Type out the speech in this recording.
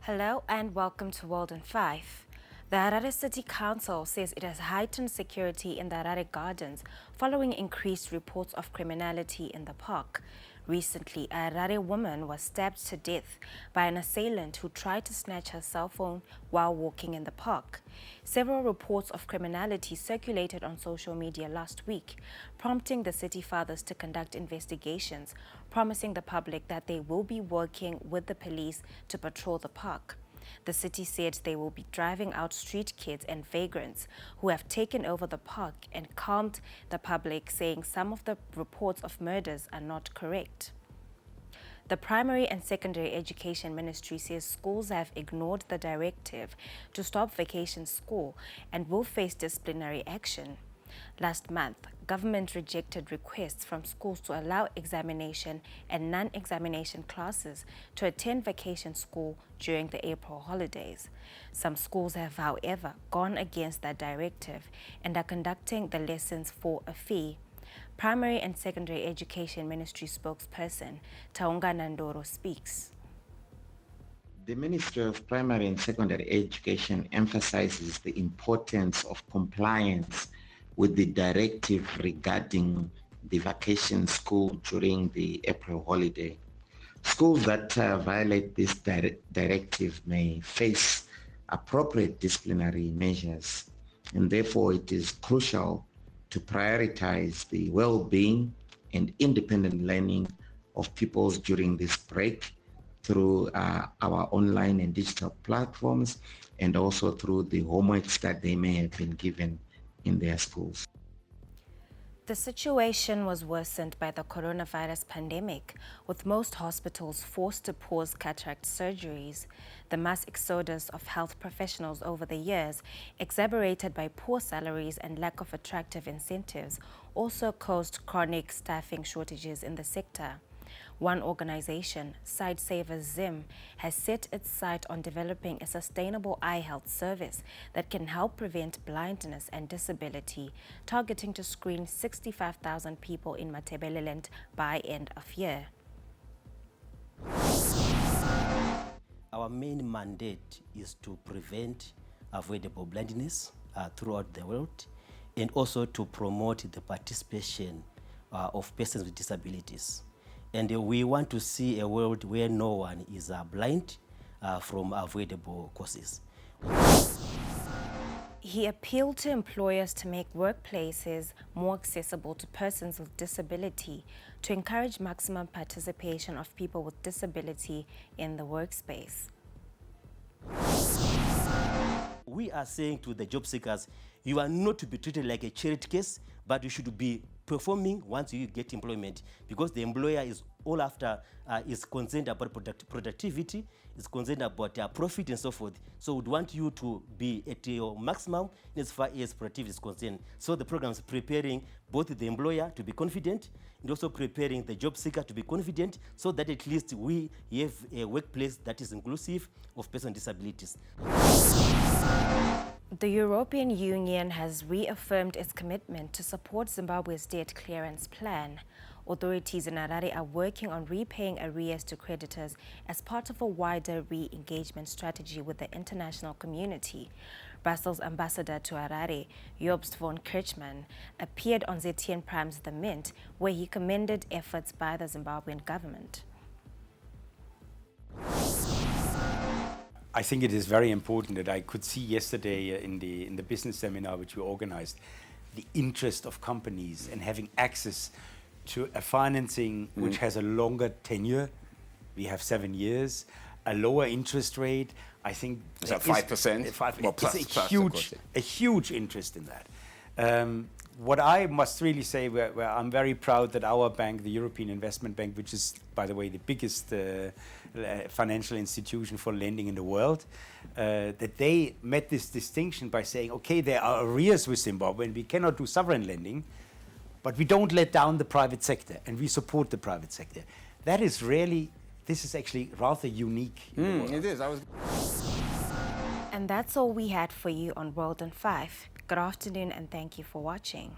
Hello and welcome to World in 5. The Harare City Council says it has heightened security in the Harare Gardens following increased reports of criminality in the park. Recently, a Harare woman was stabbed to death by an assailant who tried to snatch her cell phone while walking in the park. Several reports of criminality circulated on social media last week, prompting the city fathers to conduct investigations, promising the public that they will be working with the police to patrol the park. The city said they will be driving out street kids and vagrants who have taken over the park and calmed the public, saying some of the reports of murders are not correct. The Primary and Secondary Education Ministry says schools have ignored the directive to stop vacation school and will face disciplinary action. Last month, government rejected requests from schools to allow examination and non-examination classes to attend vacation school during the April holidays. Some schools have, however, gone against that directive and are conducting the lessons for a fee. Primary and Secondary Education Ministry spokesperson Taunga Nandoro speaks. The Ministry of Primary and Secondary Education emphasizes the importance of compliance with the directive regarding the vacation school during the April holiday. Schools that violate this directive may face appropriate disciplinary measures, and therefore it is crucial to prioritize the well-being and independent learning of pupils during this break through our online and digital platforms, and also through the homeworks that they may have been given in their schools. The situation was worsened by the coronavirus pandemic, with most hospitals forced to pause cataract surgeries. The mass exodus of health professionals over the years, exacerbated by poor salaries and lack of attractive incentives, also caused chronic staffing shortages in the sector. One organization, Side Savers Zim, has set its sight on developing a sustainable eye health service that can help prevent blindness and disability, targeting to screen 65,000 people in Matabeleland by end of year. Our main mandate is to prevent avoidable blindness throughout the world, and also to promote the participation of persons with disabilities. And we want to see a world where no one is blind from avoidable causes. He appealed to employers to make workplaces more accessible to persons with disability, to encourage maximum participation of people with disability in the workspace. We are saying to the job seekers, you are not to be treated like a charity case, but you should be performing once you get employment, because the employer is all after, is concerned about productivity, is concerned about profit and so forth. So we'd want you to be at your maximum as far as productivity is concerned. So the program is preparing both the employer to be confident and also preparing the job seeker to be confident, so that at least we have a workplace that is inclusive of persons with disabilities. The European Union has reaffirmed its commitment to support Zimbabwe's debt clearance plan. Authorities in Harare are working on repaying arrears to creditors as part of a wider re-engagement strategy with the international community. Brussels ambassador to Harare, Jobst von Kirchmann, appeared on ZTN Prime's The Mint, where he commended efforts by the Zimbabwean government. I think it is very important that I could see yesterday in the business seminar which we organized, the interest of companies and having access to a financing which has a longer tenure. We have 7 years, a lower interest rate. I think is that 5%? Well, plus, a huge interest in that. What I must really say, where I'm very proud that our bank, the European Investment Bank, which is, by the way, the biggest financial institution for lending in the world, that they met this distinction by saying, okay, there are arrears with Zimbabwe and we cannot do sovereign lending, but we don't let down the private sector and we support the private sector. That is really, this is actually rather unique. It is. And that's all we had for you on World in 5. Good afternoon and thank you for watching.